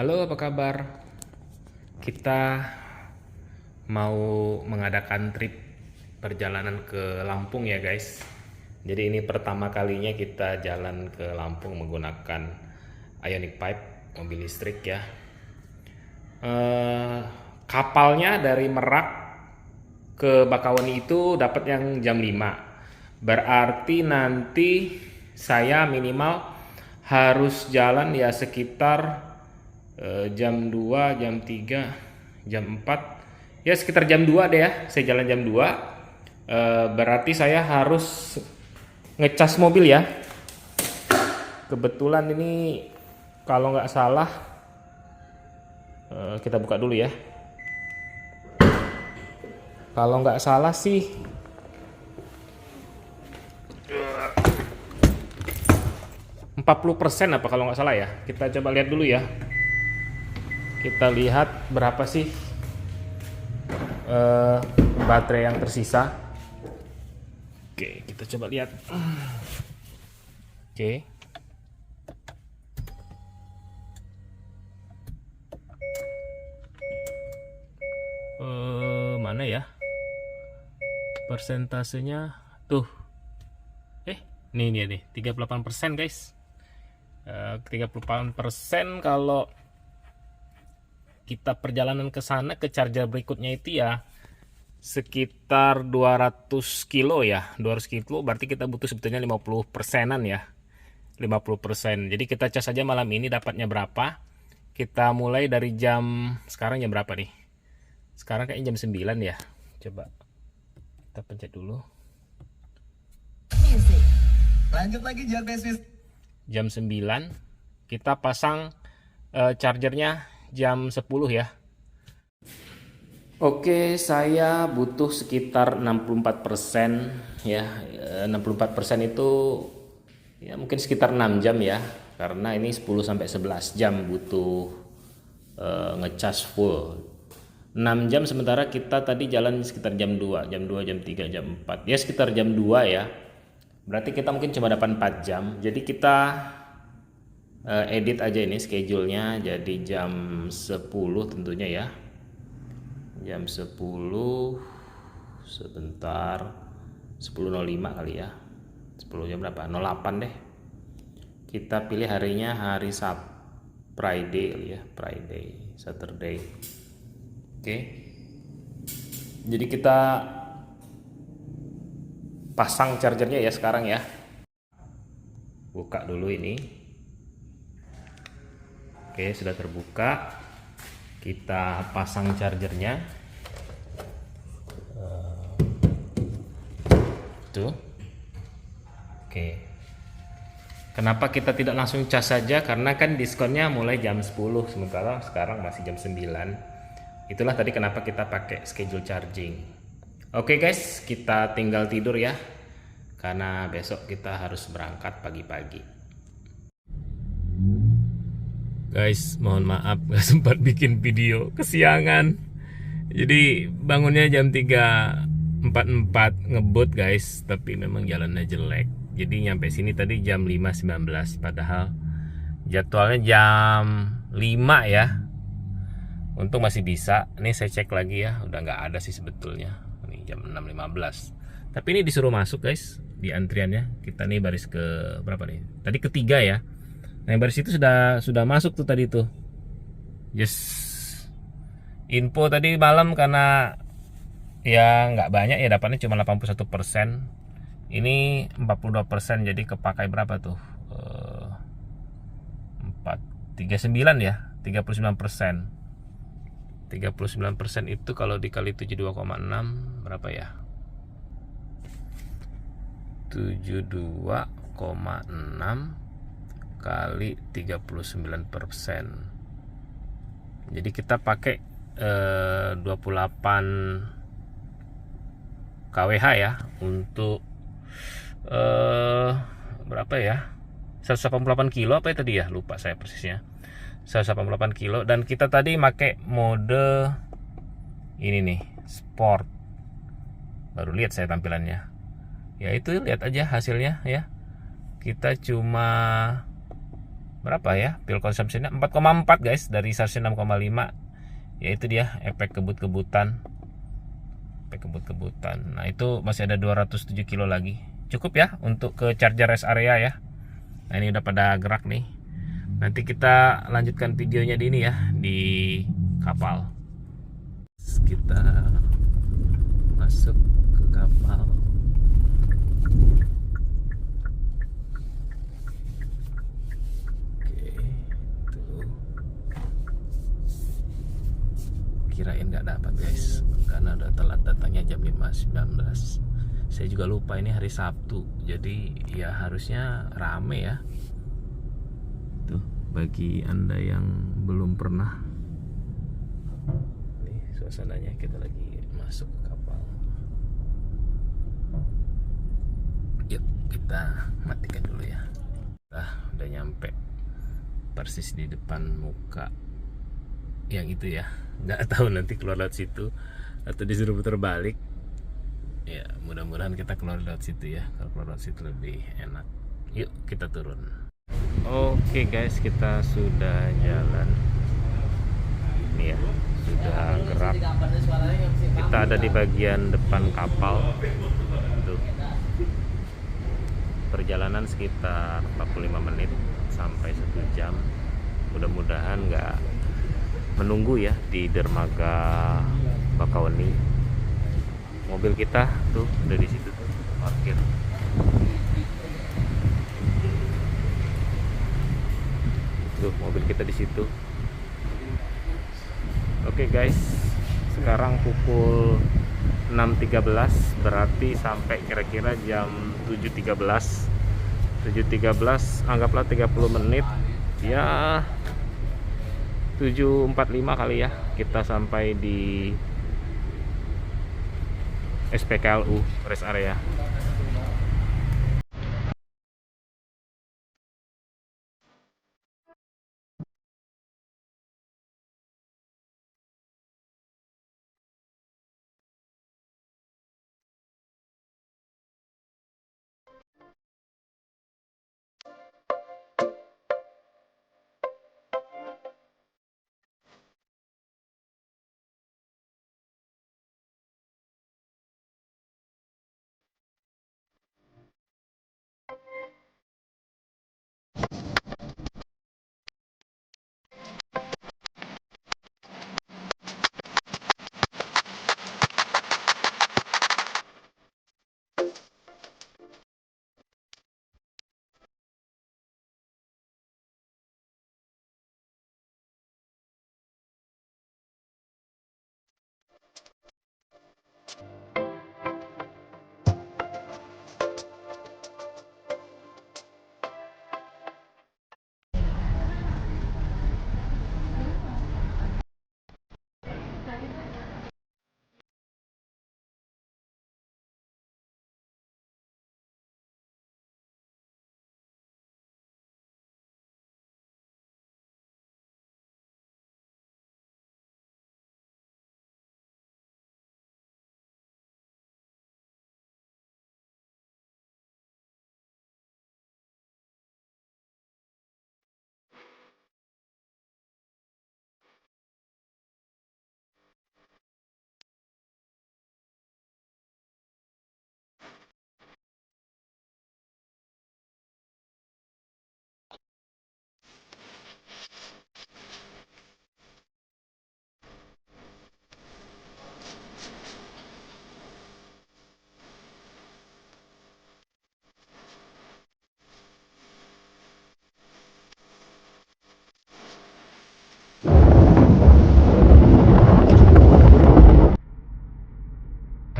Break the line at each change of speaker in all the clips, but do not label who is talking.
Halo, apa kabar? Kita mau mengadakan trip perjalanan ke Lampung ya, guys. Jadi ini pertama kalinya kita jalan ke Lampung menggunakan Ioniq Pipe, mobil listrik ya. Eh, Kapalnya dari Merak ke Bakauheni itu dapat yang jam 5. Berarti nanti saya minimal harus jalan ya sekitar jam 2, jam 3, jam 4. Ya sekitar jam 2 deh ya. Saya jalan jam 2. Berarti saya harus ngecas mobil ya. Kebetulan ini kalau nggak salah kita buka dulu ya. Kalau nggak salah sih 40% apa kalau nggak salah ya. Kita coba lihat dulu ya. Kita lihat berapa sih baterai yang tersisa. Oke, kita coba lihat. Oke. Mana ya? Persentasenya tuh. Nih dia nih, 38% guys. 38% kalau kita perjalanan ke sana ke charger berikutnya itu ya sekitar 200 kilo ya. 200 kilo berarti kita butuh sebetulnya 50%-an ya. 50%. Jadi kita cas aja malam ini dapatnya berapa. Kita mulai dari sekarang jam berapa nih? Sekarang kayaknya jam 9 ya. Coba kita pencet dulu.
Lanjut lagi
Jam 9 kita pasang chargernya jam 10 ya. Oke, saya butuh sekitar 64% ya. 64% itu ya mungkin sekitar 6 jam ya. Karena ini 10 sampai 11 jam butuh ngecas full. 6 jam sementara kita tadi jalan sekitar jam 2, jam 2, jam 3, jam 4. Ya sekitar jam 2 ya. Berarti kita mungkin cuma dapat 4 jam. Jadi kita edit aja ini schedule-nya jadi jam 10 tentunya ya. Jam 10 sebentar 10.05 kali ya. 10 jam berapa? 08 deh. Kita pilih harinya hari Friday kali ya, Friday, Saturday. Oke. Jadi kita pasang chargernya ya sekarang ya. Buka dulu ini. Oke, sudah terbuka. Kita pasang chargernya. Tuh. Oke. Kenapa kita tidak langsung cas saja? Karena kan diskonnya mulai jam 10, sementara sekarang masih jam 9. Itulah tadi kenapa kita pakai schedule charging. Oke guys, kita tinggal tidur ya. Karena besok kita harus berangkat pagi-pagi. Guys, mohon maaf gak sempat bikin video kesiangan. Jadi bangunnya jam 3.44 ngebut guys, tapi memang jalannya jelek. Jadi nyampe sini tadi jam 5.19 padahal jadwalnya jam 5 ya. Untung masih bisa. Ini saya cek lagi ya, udah nggak ada sih sebetulnya. Ini jam 6.15. Tapi ini disuruh masuk guys di antriannya. Kita nih baris ke berapa nih? Tadi ketiga ya. Nah, yang baris itu sudah masuk tuh tadi tuh. Yes. Info tadi malam karena ya nggak banyak ya, dapatnya cuma 81%. Ini 42%, jadi kepakai berapa tuh? 39 ya, 39%. 39% itu kalau dikali 72,6 berapa ya? 72,6 kali 39%. Jadi kita pakai 28 kWh ya untuk berapa ya? 188 kilo apa ya tadi ya? Lupa saya persisnya. 188 kilo, dan kita tadi pakai mode ini nih, sport. Baru lihat saya tampilannya. Ya itu lihat aja hasilnya ya. Kita cuma berapa ya? Fuel consumption-nya 4,4 guys dari seharusnya 6,5. Yaitu dia efek kebut-kebutan. Nah, itu masih ada 207 kilo lagi. Cukup ya untuk ke charger rest area ya. Nah, ini udah pada gerak nih. Nanti kita lanjutkan videonya di ini ya, di kapal. Kita masuk ke kapal. Oke, tuh. Kirain nggak dapat guys, karena udah telat datangnya jam 5.19. Saya juga lupa ini hari Sabtu, jadi ya harusnya rame ya. Tuh, bagi anda yang belum pernah, nih suasananya, kita lagi masuk ke kapal. Yuk kita matikan dulu ya. Udah nyampe persis di depan muka yang itu ya. Nggak tahu nanti keluar lewat situ atau disuruh putar balik. Ya mudah-mudahan kita keluar lewat situ ya. Kalau keluar lewat situ lebih enak. Yuk kita turun. Oke guys, kita sudah jalan. Ini ya, sudah gerak. Kita ada di bagian depan kapal. Tuh. Perjalanan sekitar 45 menit sampai 1 jam. Mudah-mudahan nggak menunggu ya di dermaga Bakauheni. Mobil kita tuh udah di situ tuh parkir. Tuh mobil kita di situ. Oke guys, sekarang pukul 6.13, berarti sampai kira-kira jam 7.13. Anggaplah 30 menit ya, 7.45 kali ya, kita sampai di SPKLU rest area.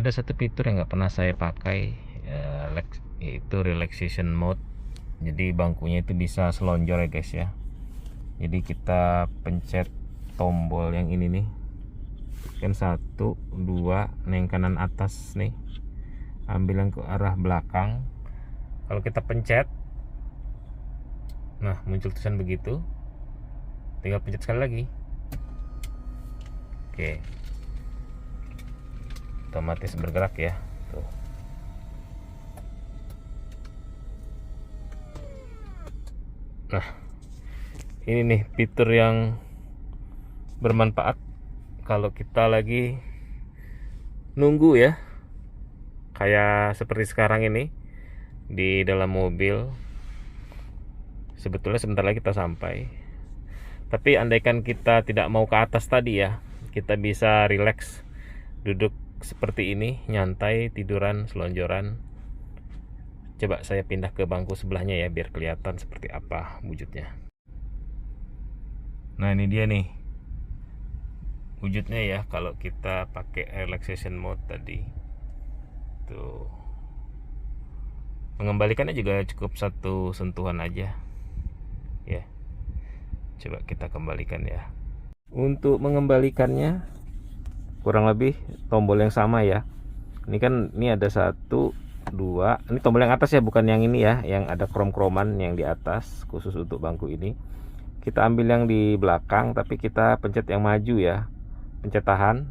Ada satu fitur yang nggak pernah saya pakai, yaitu relaxation mode. Jadi bangkunya itu bisa selonjor ya guys ya. Jadi kita pencet tombol yang ini nih, kan 1, 2, yang kanan atas nih, ambil yang ke arah belakang. Kalau kita pencet, nah muncul tulisan begitu, tinggal pencet sekali lagi. Oke, otomatis bergerak ya tuh. Nah Ini nih fitur yang bermanfaat kalau kita lagi nunggu ya, kayak seperti sekarang ini di dalam mobil. Sebetulnya sebentar lagi kita sampai, tapi andaikan kita tidak mau ke atas tadi ya, kita bisa rileks duduk seperti ini, nyantai, tiduran, selonjoran. Coba saya pindah ke bangku sebelahnya ya, biar kelihatan seperti apa wujudnya. Nah ini dia nih wujudnya ya kalau kita pakai relaxation mode tadi. Tuh, mengembalikannya juga cukup satu sentuhan aja ya. Coba kita kembalikan ya. Untuk mengembalikannya kurang lebih tombol yang sama ya. Ini kan ini ada 1, 2. Ini tombol yang atas ya, bukan yang ini ya, yang ada krom-kroman yang di atas khusus untuk bangku ini. Kita ambil yang di belakang, tapi kita pencet yang maju ya. Pencet tahan.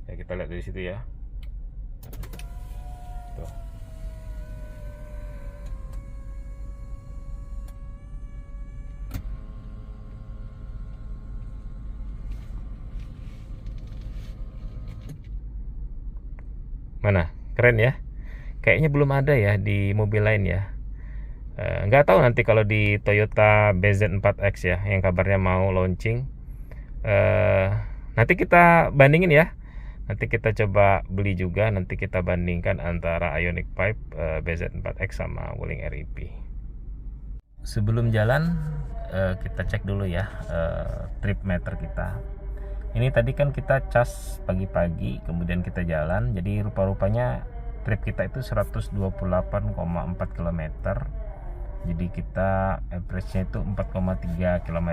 Ya kita lihat dari situ ya. Tuh. Mana? Keren ya? Kayaknya belum ada ya di mobil lain ya. Nggak tahu nanti kalau di Toyota BZ4X ya, yang kabarnya mau launching. Nanti kita bandingin ya. Nanti kita coba beli juga. Nanti kita bandingkan antara Ioniq 5 BZ4X sama Wuling REV. Sebelum jalan kita cek dulu ya trip meter kita. Ini tadi kan kita cas pagi-pagi, kemudian kita jalan. Jadi rupa-rupanya trip kita itu 128,4 km. Jadi kita average-nya itu 4,3 km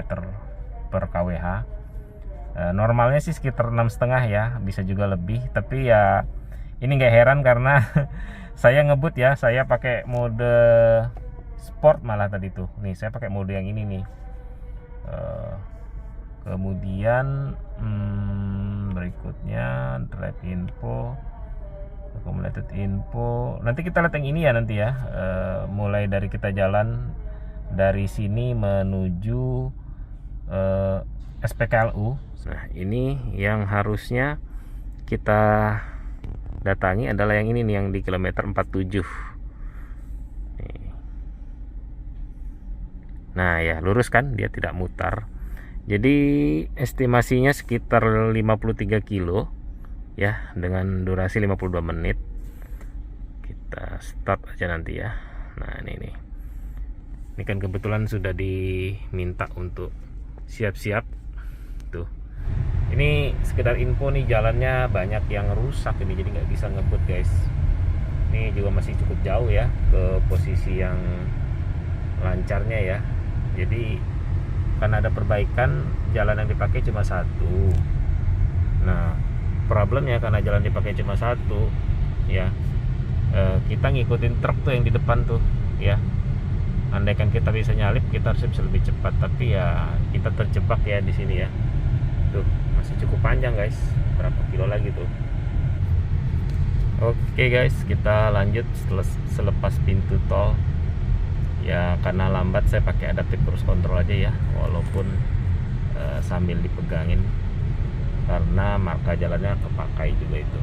per kWh. Normalnya sih sekitar 6,5 ya, bisa juga lebih. Tapi ya ini nggak heran karena saya ngebut ya, saya pakai mode sport malah tadi tuh. Nih saya pakai mode yang ini nih. Kemudian berikutnya drive info, accumulated info. Nanti kita lihat yang ini ya nanti ya. Mulai dari kita jalan dari sini menuju SPKLU. Nah ini yang harusnya kita datangi adalah yang ini nih, yang di kilometer 47. Nih. Nah ya lurus kan, dia tidak mutar. Jadi estimasinya sekitar 53 kilo ya, dengan durasi 52 menit. Kita start aja nanti ya. Nah ini nih, ini kan kebetulan sudah diminta untuk siap-siap tuh. Ini sekedar info nih, jalannya banyak yang rusak ini, jadi nggak bisa ngebut guys. Ini juga masih cukup jauh ya ke posisi yang lancarnya ya. Jadi karena ada perbaikan, jalan yang dipakai cuma 1. Nah problemnya karena jalan dipakai cuma 1 ya, kita ngikutin truk tuh yang di depan tuh ya. Andaikan kita bisa nyalip, kita harusnya bisa lebih cepat, tapi ya kita terjebak ya di sini ya. Tuh masih cukup panjang guys, berapa kilo lagi tuh. Oke guys, kita lanjut selepas pintu tol ya. Karena lambat saya pakai adaptive cruise control aja ya, walaupun sambil dipegangin karena marka jalannya kepakai juga itu.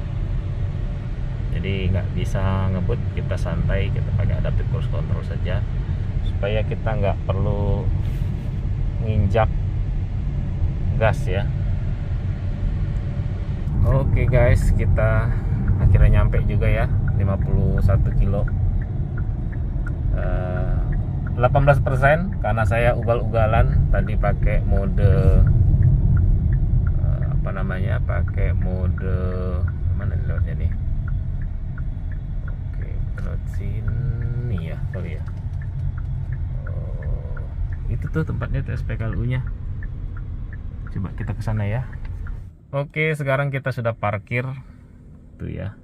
Jadi nggak bisa ngebut, kita santai, kita pakai adaptive cruise control saja supaya kita nggak perlu nginjak gas ya. Oke guys, kita akhirnya nyampe juga ya, 51 kilo. 18% karena saya ugal-ugalan tadi pakai mode apa namanya, pakai mode mana nih lewatnya nih. Oke, lewat sini ya kali ya. Oh, itu tuh tempatnya SPKLU nya. Coba kita ke sana ya. Oke, sekarang kita sudah parkir tuh ya.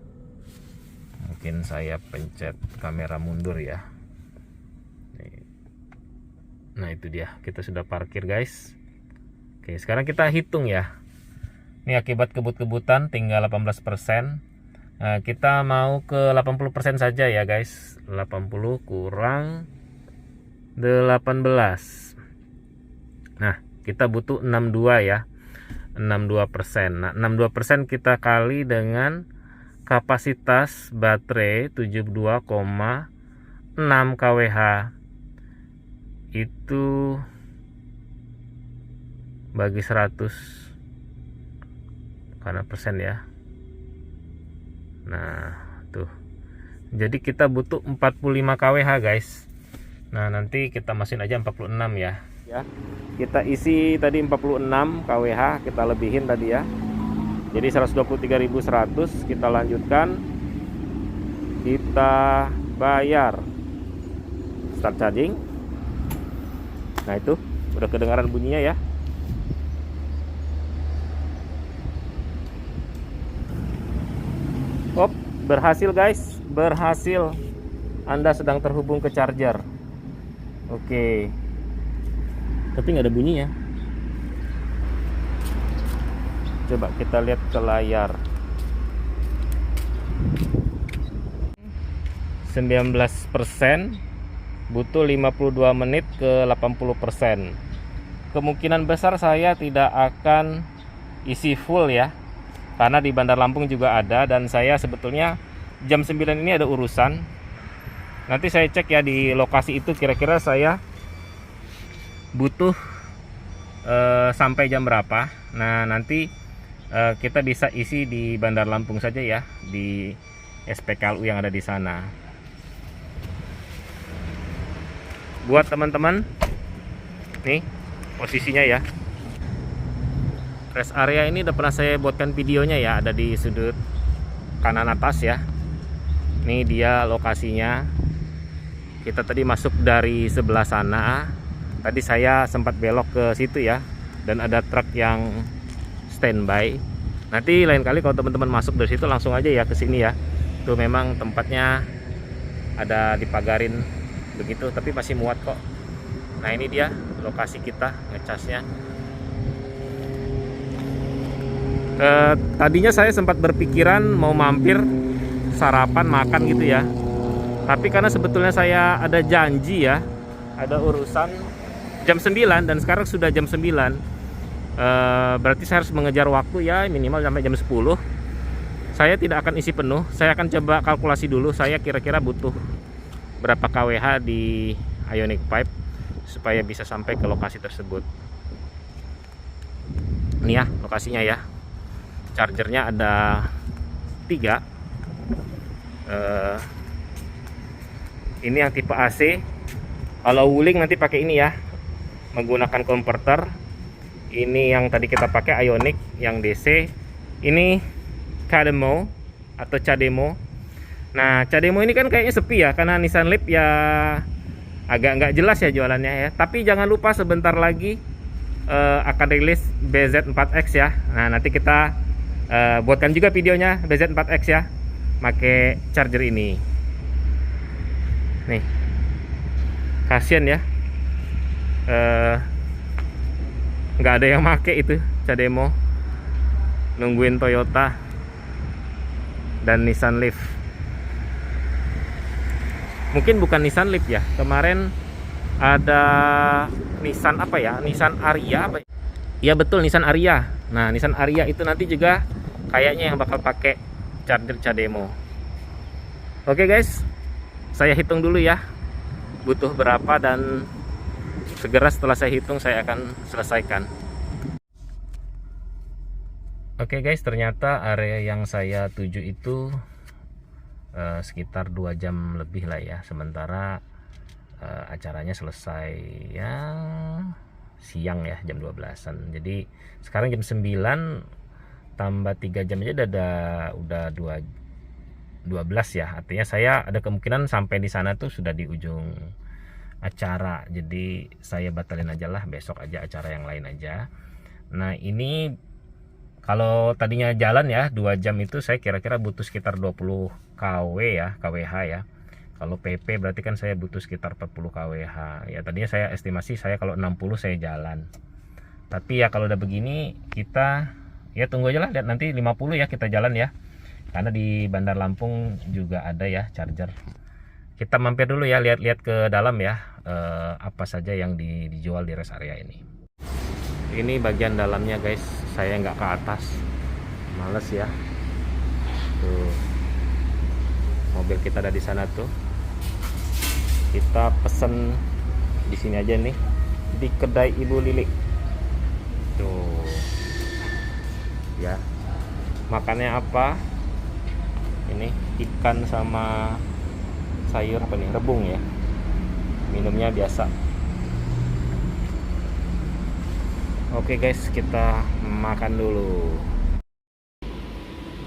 Mungkin saya pencet kamera mundur ya. Nah itu dia, kita sudah parkir guys. Oke, sekarang kita hitung ya. Ini akibat kebut-kebutan tinggal 18%. Nah, kita mau ke 80% saja ya guys. 80 kurang 18. Nah, kita butuh 62 ya. 62%. Nah, 62% kita kali dengan kapasitas baterai 72,6 kWh. Itu bagi 100 karena persen ya. Nah, tuh. Jadi kita butuh 45 kWh, guys. Nah, nanti kita masukin aja 46 ya. Ya. Kita isi tadi 46 kWh, kita lebihin tadi ya. Jadi 123.100, kita lanjutkan. Kita bayar. Start charging. Nah, itu udah kedengaran bunyinya ya. Op, berhasil guys, berhasil. Anda sedang terhubung ke charger. Oke. Tapi nggak ada bunyinya. Coba kita lihat ke layar. 19%, butuh 52 menit ke 80%. Kemungkinan besar saya tidak akan isi full ya, karena di Bandar Lampung juga ada, dan saya sebetulnya jam 9 ini ada urusan. Nanti saya cek ya di lokasi itu kira-kira saya butuh sampai jam berapa. Nah, nanti kita bisa isi di Bandar Lampung saja ya, di SPKLU yang ada di sana. Buat teman-teman, nih posisinya ya. Rest area ini udah pernah saya buatkan videonya ya, ada di sudut kanan atas ya. Ini dia lokasinya. Kita tadi masuk dari sebelah sana. Tadi saya sempat belok ke situ ya, dan ada truk yang standby. Nanti lain kali kalau teman-teman masuk dari situ langsung aja ya ke sini ya. Tuh memang tempatnya ada dipagarin begitu, tapi masih muat kok. Nah, ini dia lokasi kita ngecasnya. Tadinya saya sempat berpikiran mau mampir sarapan makan gitu ya, tapi karena sebetulnya saya ada janji ya, ada urusan jam 9 dan sekarang sudah jam 9, berarti saya harus mengejar waktu ya, minimal sampai jam 10. Saya tidak akan isi penuh, saya akan coba kalkulasi dulu saya kira-kira butuh berapa kWh di Ioniq 5 supaya bisa sampai ke lokasi tersebut. Ini ya lokasinya ya. Chargernya ada 3. Ini yang tipe AC. Kalau Wuling nanti pakai ini ya, menggunakan konverter. Ini yang tadi kita pakai Ioniq yang DC. Ini Cademo atau Cademo. Nah, Cademo ini kan kayaknya sepi ya, karena Nissan Leaf ya agak nggak jelas ya jualannya ya. Tapi jangan lupa sebentar lagi akan rilis BZ4X ya. Nah, nanti kita buatkan juga videonya BZ4X ya, pakai charger ini. Nih, kasian ya, nggak ada yang make itu Cademo, nungguin Toyota dan Nissan Leaf. Mungkin bukan Nissan Leaf ya, kemarin ada Nissan apa ya, Nissan Ariya apa? Iya betul, Nissan Ariya. Nah, Nissan Ariya itu nanti juga kayaknya yang bakal pakai charger Cademo. Oke guys, saya hitung dulu ya butuh berapa, dan segera setelah saya hitung saya akan selesaikan. Oke guys, ternyata area yang saya tuju itu sekitar 2 jam lebih lah ya. Sementara acaranya selesai ya siang ya, jam 12-an. Jadi sekarang jam 9 tambah 3 jam aja udah 12 ya. Artinya saya ada kemungkinan sampai di sana tuh sudah di ujung acara. Jadi saya batalin aja lah, besok aja acara yang lain aja. Nah, ini kalau tadinya jalan ya 2 jam itu saya kira-kira butuh sekitar 20 kWh ya. Kalau PP berarti kan saya butuh sekitar 40 kWh. Ya tadinya saya estimasi saya kalau 60 saya jalan. Tapi ya kalau udah begini kita ya tunggu aja lah, lihat nanti 50 ya kita jalan ya. Karena di Bandar Lampung juga ada ya charger. Kita mampir dulu ya, lihat-lihat ke dalam ya, apa saja yang dijual di rest area ini. Ini bagian dalamnya guys, saya nggak ke atas, males ya. Tuh, mobil kita ada di sana tuh. Kita pesen di sini aja nih, di kedai Ibu Lili. Tuh, ya. Makannya apa? Ini ikan sama sayur apa nih? Rebung ya. Minumnya biasa. Oke guys, kita makan dulu.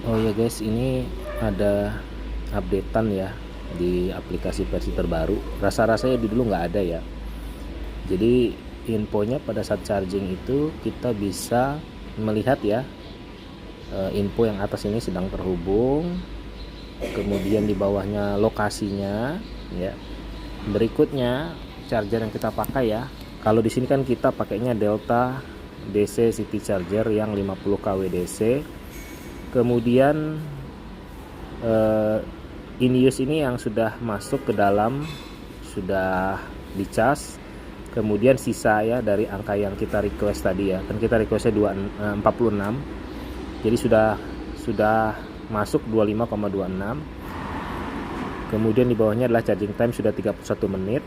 Oh ya guys, ini ada updatean ya di aplikasi versi terbaru. Rasa-rasanya dulu nggak ada ya. Jadi infonya pada saat charging itu kita bisa melihat ya, info yang atas ini sedang terhubung, kemudian di bawahnya lokasinya ya. Berikutnya charger yang kita pakai ya. Kalau di sini kan kita pakainya Delta DC City Charger yang 50 kW DC. Kemudian in use ini yang sudah masuk ke dalam, sudah dicas. Kemudian sisa ya dari angka yang kita request tadi ya, kan kita requestnya 46, jadi sudah masuk 25,26. Kemudian di bawahnya adalah charging time sudah 31 menit,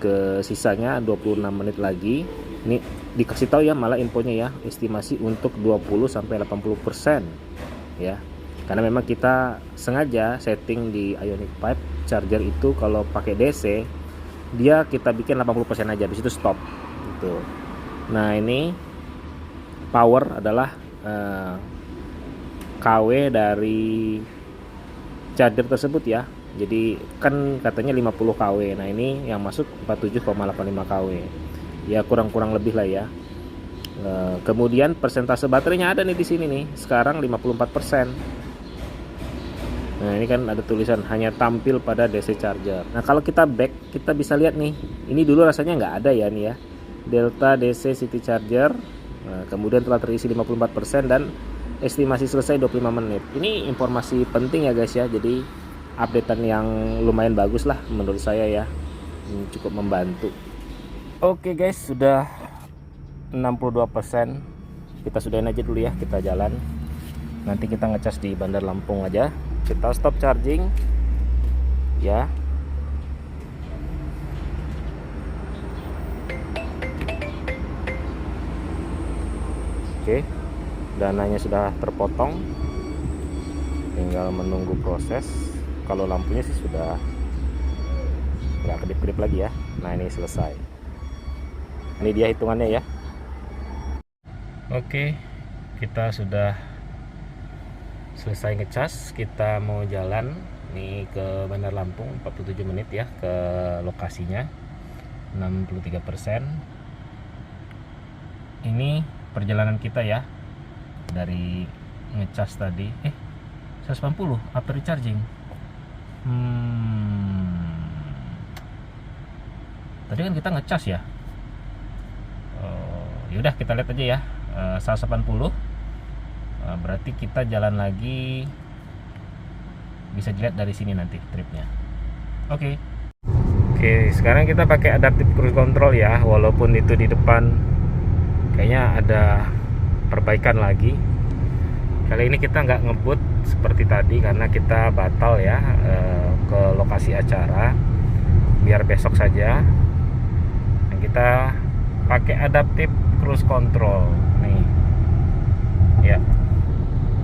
ke sisanya 26 menit lagi. Ini dikasih tahu ya, malah infonya ya, estimasi untuk 20-80% ya. Karena memang kita sengaja setting di Ioniq 5 charger itu kalau pakai DC dia kita bikin 80% aja, habis itu stop gitu. Nah, ini power adalah KW dari charger tersebut ya. Jadi kan katanya 50 kW. Nah, ini yang masuk 47,85 kW. Ya kurang-kurang lebih lah ya. Kemudian persentase baterainya ada nih di sini nih. Sekarang 54%. Nah, ini kan ada tulisan hanya tampil pada DC charger. Nah, kalau kita back, kita bisa lihat nih. Ini dulu rasanya nggak ada ya nih ya. Delta DC City Charger. Nah, kemudian telah terisi 54% dan estimasi selesai 25 menit. Ini informasi penting ya guys ya. Jadi updatean yang lumayan bagus lah menurut saya ya. Cukup membantu. Oke guys, sudah 62%. Kita sudahin aja dulu ya, kita jalan. Nanti kita ngecas di Bandar Lampung aja. Kita stop charging ya. Oke, dananya sudah terpotong, tinggal menunggu proses. Kalau lampunya sih sudah nggak kedip-kedip lagi ya. Nah, ini selesai. Ini dia hitungannya ya. Oke, kita sudah selesai ngecas. Kita mau jalan nih ke Bandar Lampung, 47 menit ya ke lokasinya, 63%. Ini perjalanan kita ya dari ngecas tadi 180 after recharging. Tadi kan kita ngecas ya. Yaudah kita lihat aja ya. 180. Berarti kita jalan lagi, bisa dilihat dari sini nanti tripnya. Oke, sekarang kita pakai adaptive cruise control ya. Walaupun itu di depan kayaknya ada perbaikan lagi. Kali ini kita nggak ngebut seperti tadi karena kita batal ya ke lokasi acara, biar besok saja. Dan kita pakai adaptive cruise control nih ya.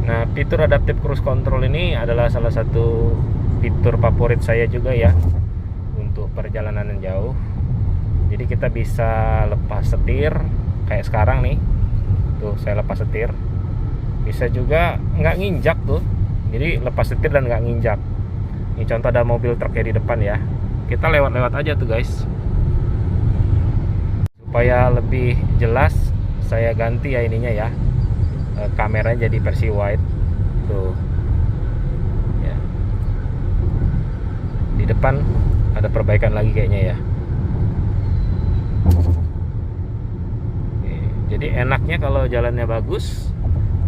Nah, fitur adaptive cruise control ini adalah salah satu fitur favorit saya juga ya untuk perjalanan yang jauh. Jadi kita bisa lepas setir kayak sekarang nih. Tuh, saya lepas setir. Bisa juga nggak nginjak tuh. Jadi lepas setir dan nggak nginjak. Ini contoh ada mobil truk ya di depan ya. Kita lewat-lewat aja tuh guys. Supaya lebih jelas saya ganti ya ininya ya. Kameranya jadi versi wide tuh ya. Di depan ada perbaikan lagi kayaknya ya. Jadi enaknya kalau jalannya bagus,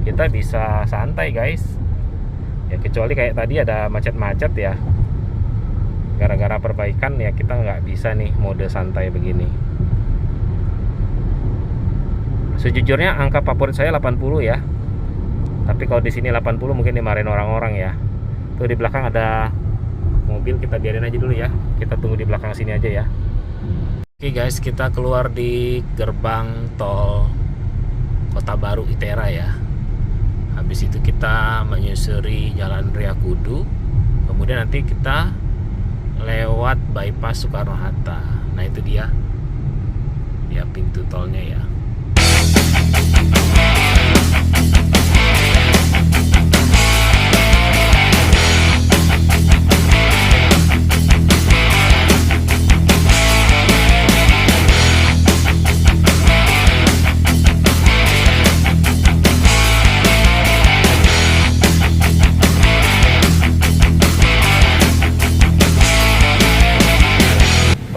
kita bisa santai guys ya, kecuali kayak tadi ada macet-macet ya, gara-gara perbaikan ya kita nggak bisa nih mode santai begini. Sejujurnya angka favorit saya 80 ya. Tapi kalau di sini 80 mungkin dimarahin orang-orang ya. Tuh di belakang ada mobil, kita biarin aja dulu ya. Kita tunggu di belakang sini aja ya. Oke guys, kita keluar di gerbang tol Kota Baru Itera ya. Habis itu kita menyusuri Jalan Raya Kudu. Kemudian nanti kita lewat bypass Soekarno Hatta. Nah itu dia ya pintu tolnya ya.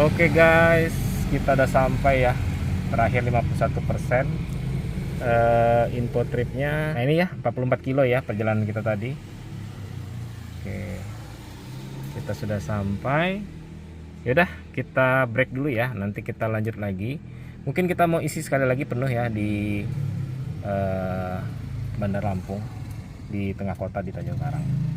Oke guys, kita udah sampai ya. Terakhir 51% info tripnya. Nah ini ya 44 kilo ya perjalanan kita tadi. Oke, kita sudah sampai. Yaudah kita break dulu ya. Nanti kita lanjut lagi. Mungkin kita mau isi sekali lagi penuh ya di Bandar Lampung, di tengah kota di Tanjung Karang.